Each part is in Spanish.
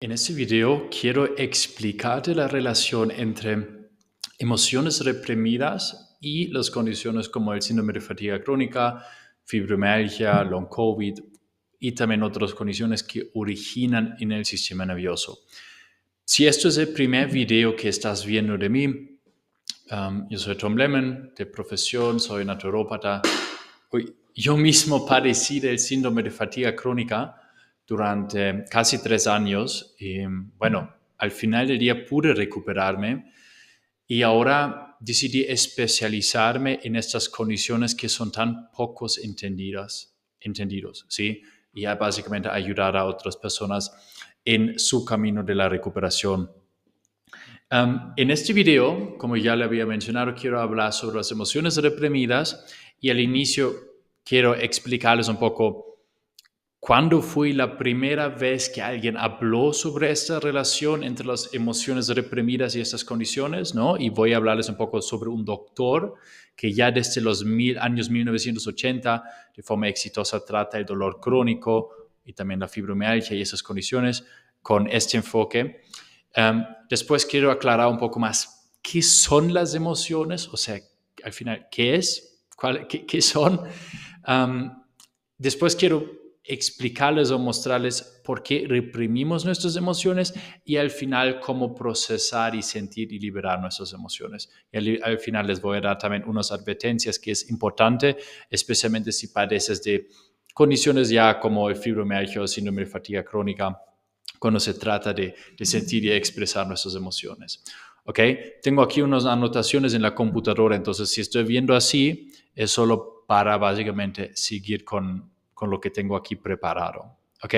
En este video quiero explicarte la relación entre emociones reprimidas y las condiciones como el síndrome de fatiga crónica, fibromialgia, long COVID y también otras condiciones que originan en el sistema nervioso. Si esto es el primer video que estás viendo de mí, yo soy Tom Lemon, de profesión, soy naturópata. Yo mismo padecí del síndrome de fatiga crónica durante casi 3 años y bueno, al final del día pude recuperarme y ahora decidí especializarme en estas condiciones que son tan pocos entendidos, ¿sí? Y básicamente ayudar a otras personas en su camino de la recuperación. En este video, como ya le había mencionado, quiero hablar sobre las emociones reprimidas y al inicio quiero explicarles un poco cuándo fue la primera vez que alguien habló sobre esta relación entre las emociones reprimidas y estas condiciones, ¿no? Y voy a hablarles un poco sobre un doctor que ya desde los años 1980 de forma exitosa trata el dolor crónico y también la fibromialgia y esas condiciones con este enfoque. Después quiero aclarar un poco más qué son las emociones, o sea, al final, ¿qué es? ¿Qué son? Después quiero explicarles o mostrarles por qué reprimimos nuestras emociones y al final cómo procesar y sentir y liberar nuestras emociones. Y al final les voy a dar también unas advertencias que es importante, especialmente si padeces de condiciones ya como el fibromialgia o síndrome de fatiga crónica, cuando se trata de sentir y expresar nuestras emociones. ¿Ok? Tengo aquí unas anotaciones en la computadora, entonces si estoy viendo así, es solo para básicamente seguir con lo que tengo aquí preparado. ¿Ok?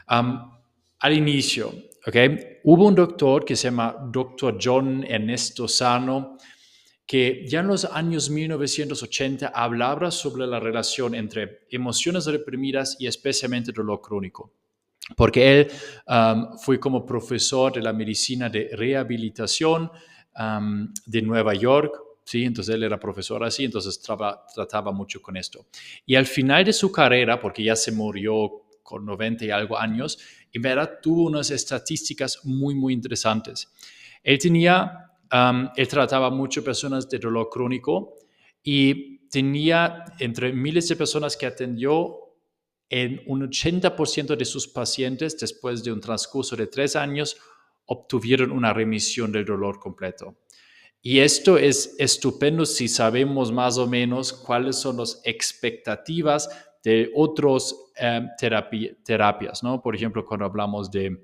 Al inicio, ¿ok? Hubo un doctor que se llama Dr. John Ernesto Sano, que ya en los años 1980 hablaba sobre la relación entre emociones reprimidas y especialmente dolor crónico. Porque él fue como profesor de la medicina de rehabilitación de Nueva York, ¿sí? Entonces él era profesor así, entonces trataba mucho con esto. Y al final de su carrera, porque ya se murió con 90 y algo años, en verdad tuvo unas estadísticas muy, muy interesantes. Él trataba mucho personas de dolor crónico y tenía entre miles de personas que atendió, en un 80% de sus pacientes, después de un transcurso de 3 años, obtuvieron una remisión del dolor completo. Y esto es estupendo si sabemos más o menos cuáles son las expectativas de otras terapias, ¿no? Por ejemplo, cuando hablamos de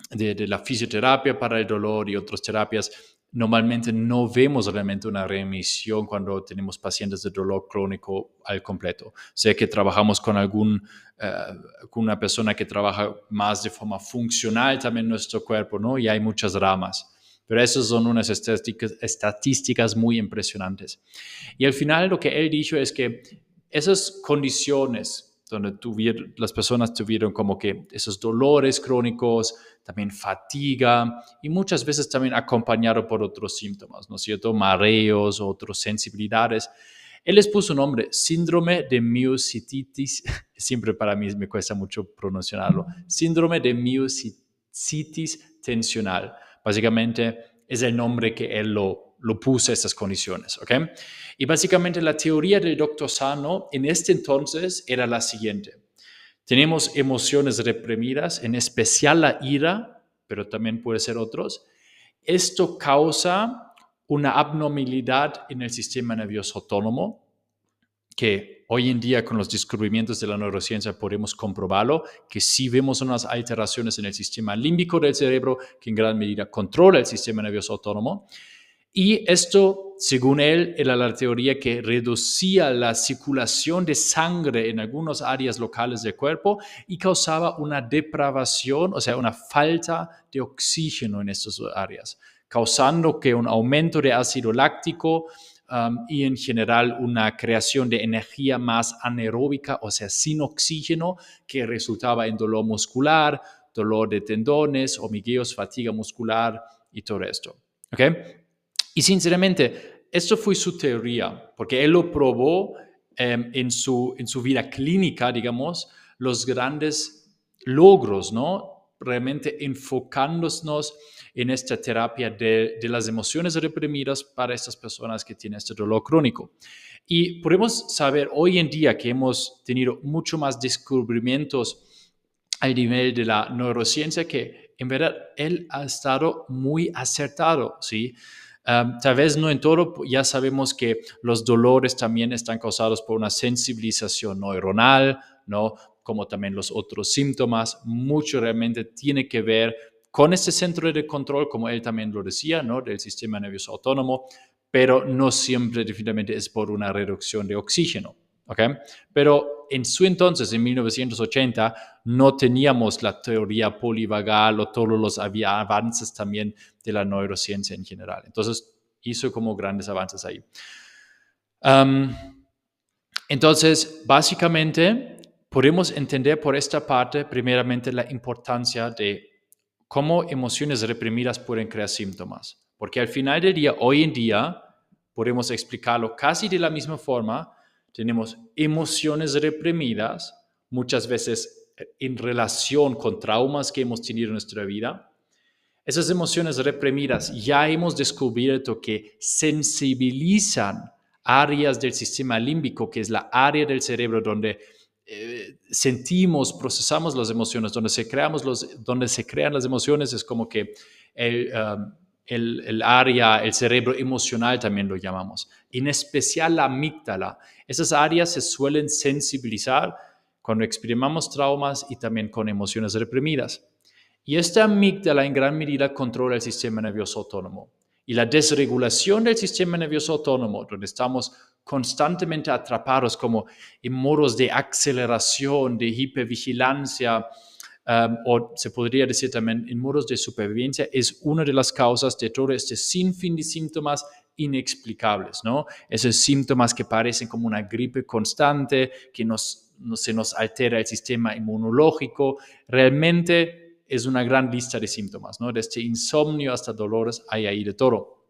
la fisioterapia para el dolor y otras terapias, normalmente no vemos realmente una remisión cuando tenemos pacientes de dolor crónico al completo. O sea que trabajamos con con una persona que trabaja más de forma funcional también en nuestro cuerpo, ¿no? Y hay muchas ramas. Pero esas son unas estadísticas muy impresionantes. Y al final lo que él dijo es que esas condiciones donde las personas tuvieron como que esos dolores crónicos, también fatiga y muchas veces también acompañado por otros síntomas, ¿no es cierto? Mareos, otras sensibilidades. Él les puso un nombre, síndrome de miositis, siempre para mí me cuesta mucho pronunciarlo, síndrome de miositis tensional. Básicamente es el nombre que él lo puso a estas condiciones, ¿ok? Y básicamente la teoría del doctor Sano en este entonces era la siguiente. Tenemos emociones reprimidas, en especial la ira, pero también puede ser otros. Esto causa una abnormalidad en el sistema nervioso autónomo, que hoy en día con los descubrimientos de la neurociencia podemos comprobarlo, que sí vemos unas alteraciones en el sistema límbico del cerebro que en gran medida controla el sistema nervioso autónomo. Y esto, según él, era la teoría que reducía la circulación de sangre en algunas áreas locales del cuerpo y causaba una depravación, o sea, una falta de oxígeno en estas áreas, causando que un aumento de ácido láctico y en general una creación de energía más anaeróbica, o sea, sin oxígeno, que resultaba en dolor muscular, dolor de tendones, hormigueos, fatiga muscular y todo esto. ¿Ok? Y sinceramente, esto fue su teoría, porque él lo probó en su vida clínica, digamos, los grandes logros, ¿no? realmente enfocándonos en esta terapia de las emociones reprimidas para estas personas que tienen este dolor crónico. Y podemos saber hoy en día que hemos tenido mucho más descubrimientos al nivel de la neurociencia que en verdad él ha estado muy acertado, ¿sí? Tal vez no en todo, ya sabemos que los dolores también están causados por una sensibilización neuronal, ¿no? Como también los otros síntomas. Mucho realmente tiene que ver con este centro de control, como él también lo decía, ¿no? Del sistema nervioso autónomo, pero no siempre definitivamente es por una reducción de oxígeno, ¿ok? Pero en su entonces, en 1980, no teníamos la teoría polivagal o todos los avances también de la neurociencia en general. Entonces, hizo como grandes avances ahí. Entonces, básicamente, podemos entender por esta parte, primeramente, la importancia de cómo emociones reprimidas pueden crear síntomas. Porque al final del día, hoy en día, podemos explicarlo casi de la misma forma. Tenemos emociones reprimidas, muchas veces en relación con traumas que hemos tenido en nuestra vida. Esas emociones reprimidas ya hemos descubierto que sensibilizan áreas del sistema límbico, que es la área del cerebro donde sentimos, procesamos las emociones, donde se crean las emociones, es como que el área, el cerebro emocional también lo llamamos, en especial la amígdala. Esas áreas se suelen sensibilizar cuando experimentamos traumas y también con emociones reprimidas. Y esta amígdala en gran medida controla el sistema nervioso autónomo. Y la desregulación del sistema nervioso autónomo, donde estamos constantemente atrapados como en modos de aceleración, de hipervigilancia, o se podría decir también en modos de supervivencia, es una de las causas de todo este sinfín de síntomas inexplicables, ¿no? Esos síntomas que parecen como una gripe constante, que se nos altera el sistema inmunológico, realmente es una gran lista de síntomas, ¿no? Desde insomnio hasta dolores, hay ahí de todo.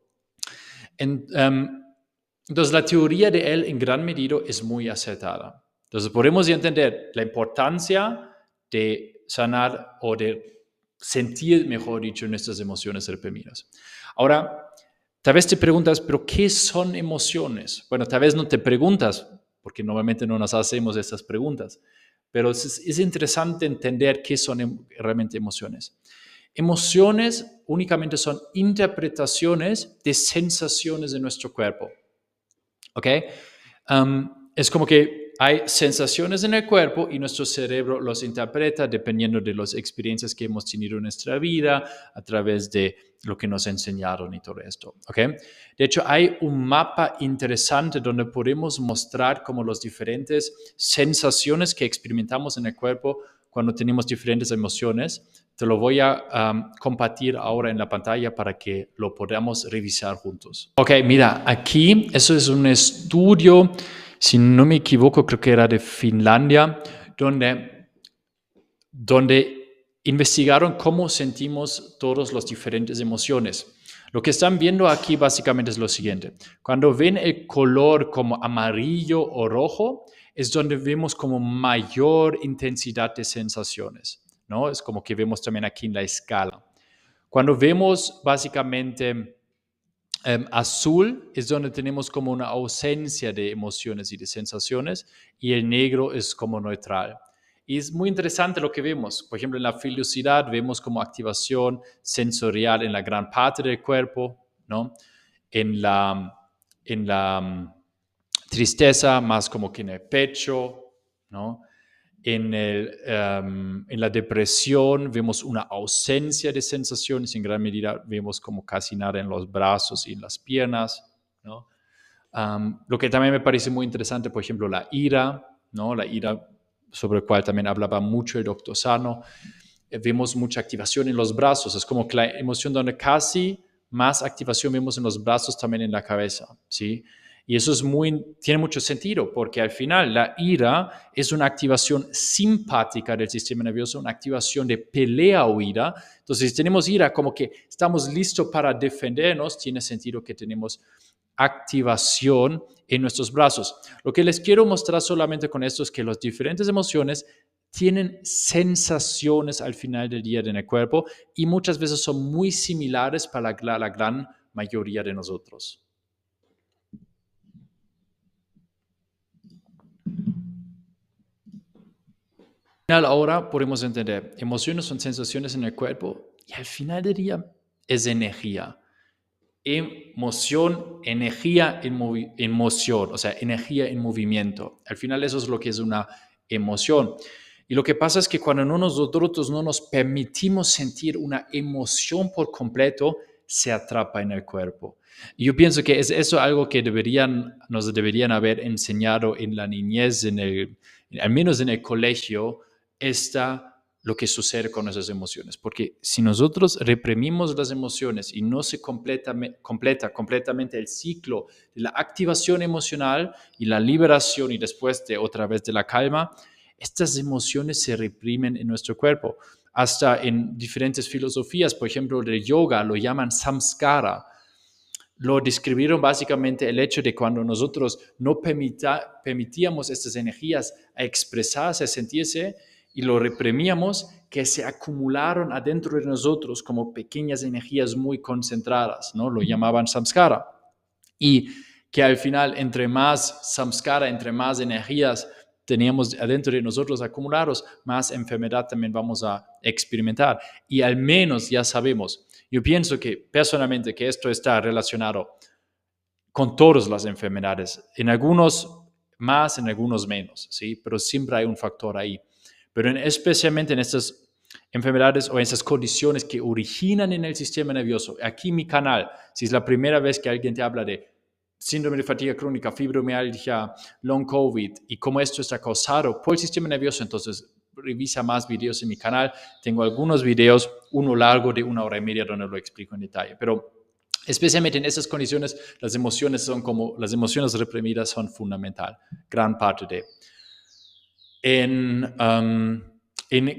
Entonces, la teoría de él en gran medida es muy acertada. Entonces, podemos entender la importancia de sanar o de sentir, mejor dicho, nuestras emociones reprimidas. Ahora, tal vez te preguntas, ¿pero qué son emociones? Bueno, tal vez no te preguntas, porque normalmente no nos hacemos estas preguntas, pero es interesante entender qué son realmente emociones. Emociones únicamente son interpretaciones de sensaciones de nuestro cuerpo. ¿Ok? Es como que hay sensaciones en el cuerpo y nuestro cerebro los interpreta dependiendo de las experiencias que hemos tenido en nuestra vida, a través de lo que nos enseñaron y todo esto. ¿Ok? De hecho, hay un mapa interesante donde podemos mostrar como las diferentes sensaciones que experimentamos en el cuerpo cuando tenemos diferentes emociones. Te lo voy a compartir ahora en la pantalla para que lo podamos revisar juntos. Ok, mira, aquí, eso es un estudio, si no me equivoco, creo que era de Finlandia, donde investigaron cómo sentimos todas las diferentes emociones. Lo que están viendo aquí básicamente es lo siguiente. Cuando ven el color como amarillo o rojo, es donde vemos como mayor intensidad de sensaciones, ¿no? Es como que vemos también aquí en la escala. Cuando vemos básicamente azul, es donde tenemos como una ausencia de emociones y de sensaciones, y el negro es como neutral. Y es muy interesante lo que vemos. Por ejemplo, en la felicidad vemos como activación sensorial en la gran parte del cuerpo, ¿no? En la tristeza, más como que en el pecho, ¿no? En la depresión vemos una ausencia de sensaciones, en gran medida vemos como casi nada en los brazos y en las piernas, ¿no? Lo que también me parece muy interesante, por ejemplo, la ira, ¿no? La ira sobre la cual también hablaba mucho el doctor Sano. Vemos mucha activación en los brazos, es como que la emoción donde casi más activación vemos en los brazos, también en la cabeza, ¿sí? Y eso tiene mucho sentido, porque al final la ira es una activación simpática del sistema nervioso, una activación de pelea-huida. Entonces, si tenemos ira, como que estamos listos para defendernos, tiene sentido que tenemos activación en nuestros brazos. Lo que les quiero mostrar solamente con esto es que las diferentes emociones tienen sensaciones al final del día en el cuerpo y muchas veces son muy similares para la gran mayoría de nosotros. Ahora podemos entender, emociones son sensaciones en el cuerpo y al final del día es energía. Emoción, energía en moción, o sea, energía en movimiento. Al final eso es lo que es una emoción. Y lo que pasa es que cuando nosotros no nos permitimos sentir una emoción por completo, se atrapa en el cuerpo. Y yo pienso que es eso algo que nos deberían haber enseñado en la niñez, al menos en el colegio, lo que sucede con esas emociones. Porque si nosotros reprimimos las emociones y no se completa completamente el ciclo de la activación emocional y la liberación y después otra vez de la calma, estas emociones se reprimen en nuestro cuerpo. Hasta en diferentes filosofías, por ejemplo, de yoga, lo llaman samskara. Lo describieron básicamente el hecho de cuando nosotros no permitíamos estas energías a expresarse, a sentirse, y lo reprimíamos, que se acumularon adentro de nosotros como pequeñas energías muy concentradas, ¿no? Lo llamaban samskara. Y que al final, entre más samskara, entre más energías teníamos adentro de nosotros acumulados, más enfermedad también vamos a experimentar. Y al menos ya sabemos, yo pienso que personalmente que esto está relacionado con todas las enfermedades, en algunos más, en algunos menos, ¿sí? Pero siempre hay un factor ahí. Pero especialmente en estas enfermedades o en esas condiciones que originan en el sistema nervioso. Aquí en mi canal, si es la primera vez que alguien te habla de síndrome de fatiga crónica, fibromialgia, long COVID y cómo esto está causado por el sistema nervioso, entonces revisa más videos en mi canal. Tengo algunos videos, uno largo de 1 hora y media donde lo explico en detalle. Pero especialmente en esas condiciones, las emociones reprimidas son fundamental, gran parte de. En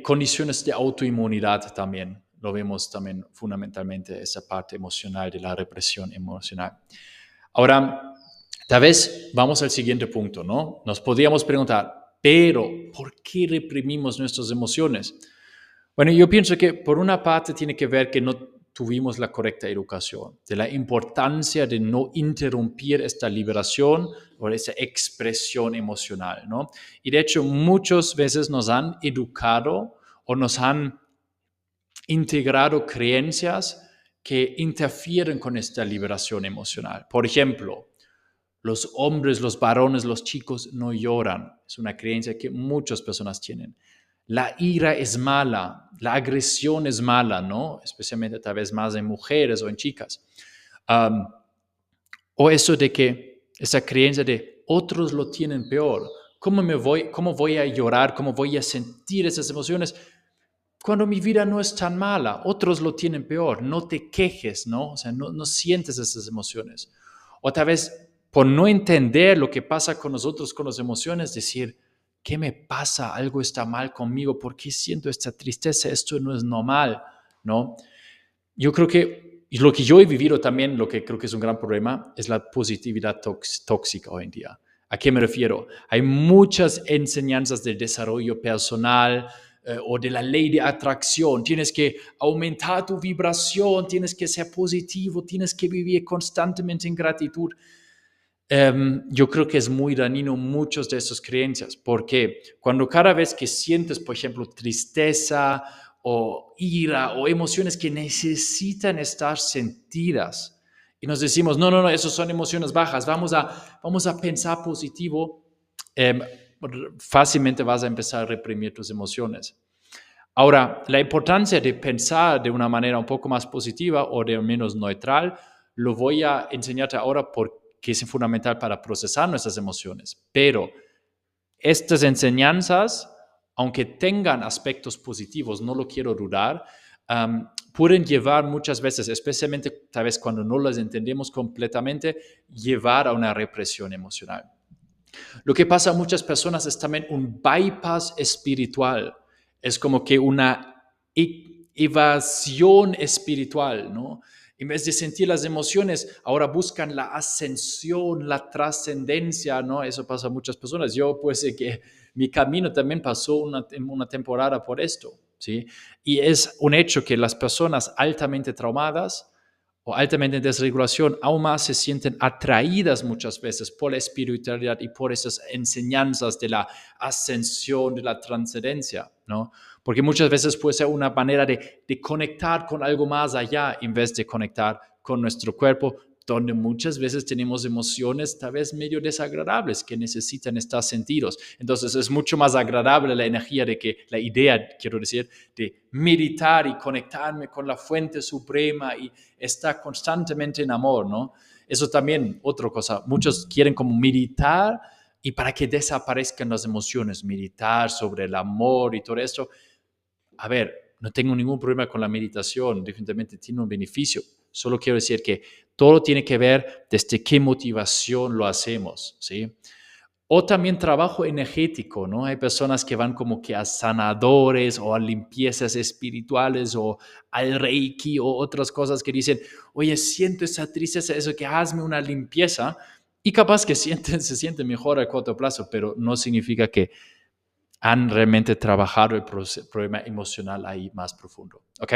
condiciones de autoinmunidad también, lo vemos también fundamentalmente esa parte emocional de la represión emocional. Ahora, tal vez vamos al siguiente punto, ¿no? Nos podríamos preguntar, pero ¿por qué reprimimos nuestras emociones? Bueno, yo pienso que por una parte tiene que ver que no tuvimos la correcta educación, de la importancia de no interrumpir esta liberación o esa expresión emocional, ¿no? Y de hecho, muchas veces nos han educado o nos han integrado creencias que interfieren con esta liberación emocional. Por ejemplo, los hombres, los varones, los chicos no lloran. Es una creencia que muchas personas tienen. La ira es mala, la agresión es mala, ¿no? Especialmente tal vez más en mujeres o en chicas. O eso de que, esa creencia de otros lo tienen peor. ¿Cómo voy a llorar? ¿Cómo voy a sentir esas emociones? Cuando mi vida no es tan mala, otros lo tienen peor. No te quejes, ¿no? O sea, no sientes esas emociones. O tal vez por no entender lo que pasa con nosotros, con las emociones, decir, ¿qué me pasa? Algo está mal conmigo. ¿Por qué siento esta tristeza? Esto no es normal, ¿no? Yo creo que lo que yo he vivido también, lo que creo que es un gran problema, es la positividad tóxica hoy en día. ¿A qué me refiero? Hay muchas enseñanzas de desarrollo personal o de la ley de atracción. Tienes que aumentar tu vibración, tienes que ser positivo, tienes que vivir constantemente en gratitud. Yo creo que es muy dañino muchas de esas creencias, porque cuando cada vez que sientes, por ejemplo, tristeza o ira o emociones que necesitan estar sentidas, y nos decimos, no, esas son emociones bajas, vamos a pensar positivo, fácilmente vas a empezar a reprimir tus emociones. Ahora, la importancia de pensar de una manera un poco más positiva o de menos neutral, lo voy a enseñarte ahora porque es fundamental para procesar nuestras emociones. Pero estas enseñanzas, aunque tengan aspectos positivos, no lo quiero dudar, pueden llevar muchas veces, especialmente tal vez cuando no las entendemos completamente, llevar a una represión emocional. Lo que pasa a muchas personas es también un bypass espiritual. Es como que una evasión espiritual, ¿no? En vez de sentir las emociones, ahora buscan la ascensión, la trascendencia, ¿no? Eso pasa a muchas personas. Yo puede ser que Mi camino también pasó una temporada por esto, ¿sí? Y es un hecho que las personas altamente traumadas o altamente en desregulación aún más se sienten atraídas muchas veces por la espiritualidad y por esas enseñanzas de la ascensión, de la trascendencia, ¿no? Porque muchas veces puede ser una manera de conectar con algo más allá en vez de conectar con nuestro cuerpo, donde muchas veces tenemos emociones tal vez medio desagradables que necesitan estar sentidos. Entonces es mucho más agradable la energía de que, la idea, quiero decir, de meditar y conectarme con la fuente suprema y estar constantemente en amor, ¿no? Eso también, otra cosa, muchos quieren como meditar y para que desaparezcan las emociones, meditar sobre el amor y todo esto. A ver, no tengo ningún problema con la meditación, definitivamente tiene un beneficio. Solo quiero decir que todo tiene que ver desde qué motivación lo hacemos, ¿sí? O también trabajo energético, ¿no? Hay personas que van como que a sanadores o a limpiezas espirituales o al Reiki o otras cosas que dicen, oye, siento esa tristeza, eso que hazme una limpieza. Y capaz que se siente mejor a corto plazo, pero no significa que han realmente trabajado el problema emocional ahí más profundo. ¿Ok?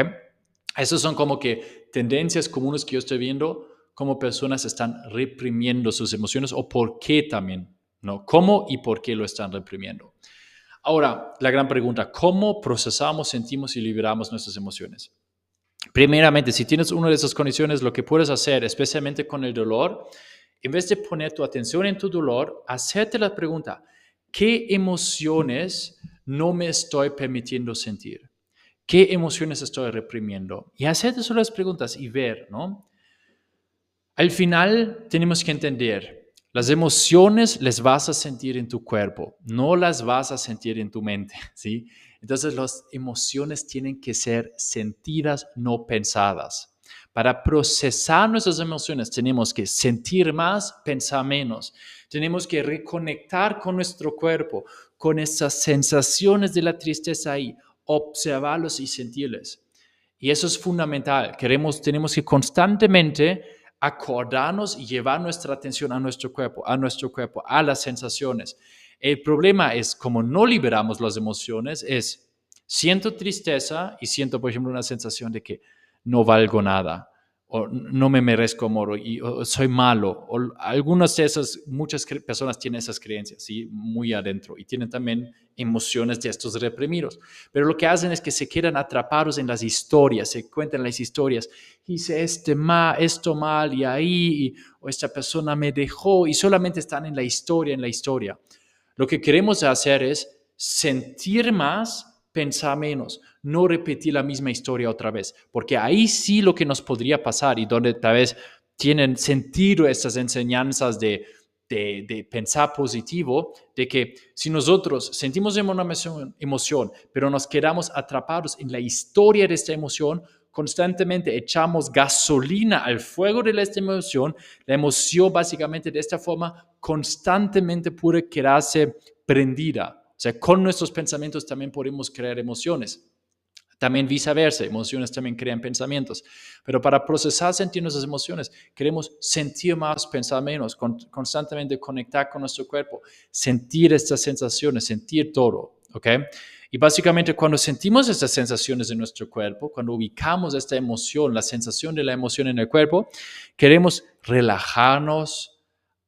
Esas son como que tendencias comunes que yo estoy viendo, cómo personas están reprimiendo sus emociones o por qué también, ¿no? ¿Cómo y por qué lo están reprimiendo? Ahora, la gran pregunta, ¿cómo procesamos, sentimos y liberamos nuestras emociones? Primeramente, si tienes una de esas condiciones, lo que puedes hacer, especialmente con el dolor, en vez de poner tu atención en tu dolor, hacerte la pregunta, ¿qué emociones no me estoy permitiendo sentir? ¿Qué emociones estoy reprimiendo? Y hacerte solo las preguntas y ver, ¿no? Al final tenemos que entender, las emociones las vas a sentir en tu cuerpo, no las vas a sentir en tu mente, ¿sí? Entonces las emociones tienen que ser sentidas, no pensadas. Para procesar nuestras emociones tenemos que sentir más, pensar menos. Tenemos que reconectar con nuestro cuerpo, con esas sensaciones de la tristeza ahí, observarlos y sentirles. Y eso es fundamental. Tenemos que constantemente acordarnos y llevar nuestra atención a nuestro cuerpo, a las sensaciones. El problema es, como no liberamos las emociones, es siento tristeza y siento, por ejemplo, una sensación de que no valgo nada, o no me merezco amor, o soy malo, o algunas de esas, muchas personas tienen esas creencias, ¿sí? Muy adentro, y tienen también emociones de estos reprimidos, pero lo que hacen es que se quedan atrapados en las historias, se cuentan las historias, hice esto mal, y ahí, o esta persona me dejó, y solamente están en la historia. Lo que queremos hacer es sentir más, pensar menos, no repetir la misma historia otra vez, porque ahí sí lo que nos podría pasar y donde tal vez tienen sentido estas enseñanzas de pensar positivo, de que si nosotros sentimos una emoción, pero nos quedamos atrapados en la historia de esta emoción, constantemente echamos gasolina al fuego de esta emoción, la emoción básicamente de esta forma constantemente puede quedarse prendida. O sea, con nuestros pensamientos también podemos crear emociones. También viceversa, emociones también crean pensamientos. Pero para procesar, sentir nuestras emociones, queremos sentir más, pensar menos, constantemente conectar con nuestro cuerpo, sentir estas sensaciones, sentir todo, ¿ok? Y básicamente cuando sentimos estas sensaciones en nuestro cuerpo, cuando ubicamos esta emoción, la sensación de la emoción en el cuerpo, queremos relajarnos,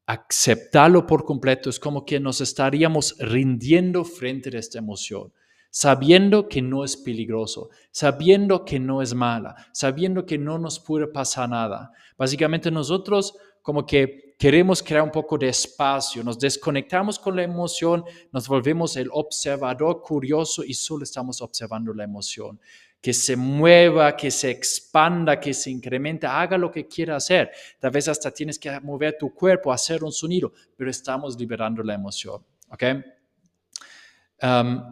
aceptarlo por completo. Es como que nos estaríamos rindiendo frente a esta emoción, sabiendo que no es peligroso, sabiendo que no es mala, sabiendo que no nos puede pasar nada. Básicamente nosotros como que queremos crear un poco de espacio, nos desconectamos con la emoción, nos volvemos el observador curioso y solo estamos observando la emoción. Que se mueva, que se expanda, que se incrementa, haga lo que quiera hacer. Tal vez hasta tienes que mover tu cuerpo, hacer un sonido, pero estamos liberando la emoción. ¿Ok?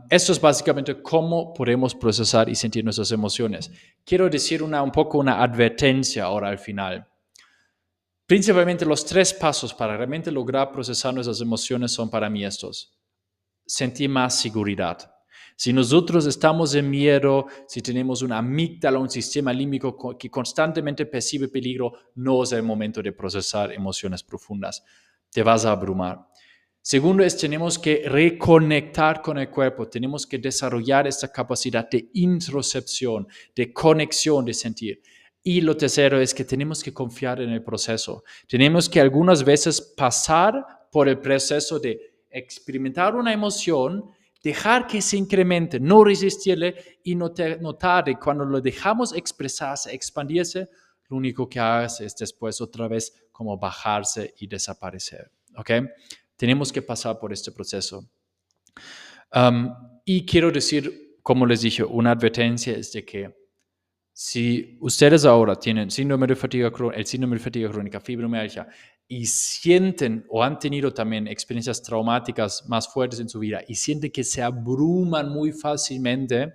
Esto es básicamente cómo podemos procesar y sentir nuestras emociones. Quiero decir un poco una advertencia ahora al final. Principalmente los 3 pasos para realmente lograr procesar nuestras emociones son para mí estos. Sentir más seguridad. Si nosotros estamos en miedo, si tenemos una amígdala, un sistema límbico que constantemente percibe peligro, no es el momento de procesar emociones profundas. Te vas a abrumar. Segundo es, tenemos que reconectar con el cuerpo, tenemos que desarrollar esta capacidad de introspección, de conexión, de sentir. Y lo tercero es que tenemos que confiar en el proceso. Tenemos que algunas veces pasar por el proceso de experimentar una emoción, dejar que se incremente, no resistirle y notar que cuando lo dejamos expresarse, expandirse, lo único que hace es después otra vez como bajarse y desaparecer. ¿Ok? Tenemos que pasar por este proceso. Um, y quiero decir, como les dije, una advertencia es de que si ustedes ahora tienen síndrome de fatiga, el síndrome de fatiga crónica, fibromialgia, y sienten o han tenido también experiencias traumáticas más fuertes en su vida y sienten que se abruman muy fácilmente,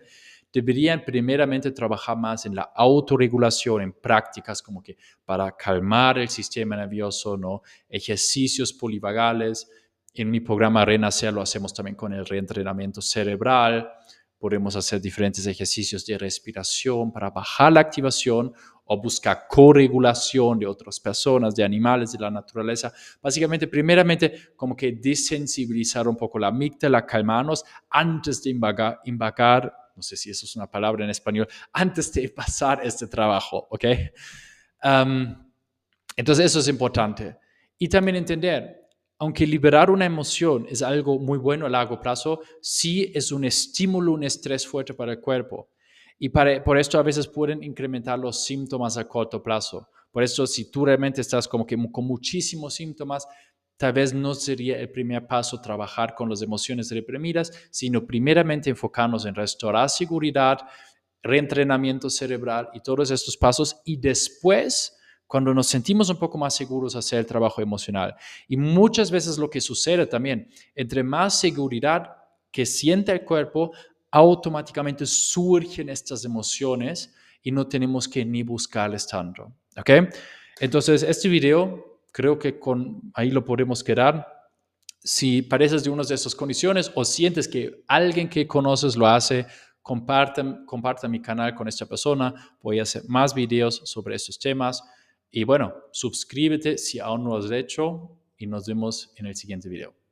deberían primeramente trabajar más en la autorregulación, en prácticas como que para calmar el sistema nervioso, ¿no? Ejercicios polivagales. En mi programa Renacer lo hacemos también con el reentrenamiento cerebral. Podemos hacer diferentes ejercicios de respiración para bajar la activación o buscar corregulación de otras personas, de animales, de la naturaleza. Básicamente, primeramente, como que desensibilizar un poco la amígdala, calmarnos antes de invagar, no sé si eso es una palabra en español, antes de pasar este trabajo, ¿ok? Entonces, eso es importante. Y también entender, aunque liberar una emoción es algo muy bueno a largo plazo, sí es un estímulo, un estrés fuerte para el cuerpo. Y por esto a veces pueden incrementar los síntomas a corto plazo. Por eso, si tú realmente estás como que con muchísimos síntomas, tal vez no sería el primer paso trabajar con las emociones reprimidas, sino primeramente enfocarnos en restaurar seguridad, reentrenamiento cerebral y todos estos pasos y después, cuando nos sentimos un poco más seguros, hacer el trabajo emocional. Y muchas veces lo que sucede también, entre más seguridad que siente el cuerpo, automáticamente surgen estas emociones y no tenemos que ni buscarles tanto. ¿Ok? Entonces, este video creo que ahí lo podemos quedar. Si pareces de una de estas condiciones o sientes que alguien que conoces lo hace, compartan mi canal con esta persona. Voy a hacer más videos sobre estos temas. Y bueno, suscríbete si aún no lo has hecho y nos vemos en el siguiente video.